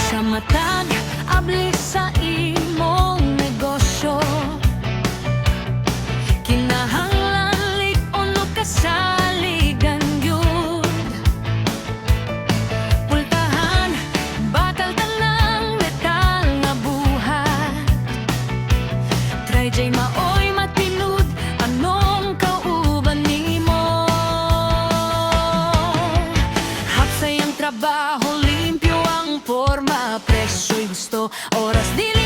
Sa matag, abli sa imong negosyo, kinahanglan lig-on o kasaligan yun. Pultahan, batal tanang letal nga buhat. Try jay maoy matinud, anong kauban nimo. Hapsay ang trabaho, limpyo ang forma, presyo'y gusto, oras dili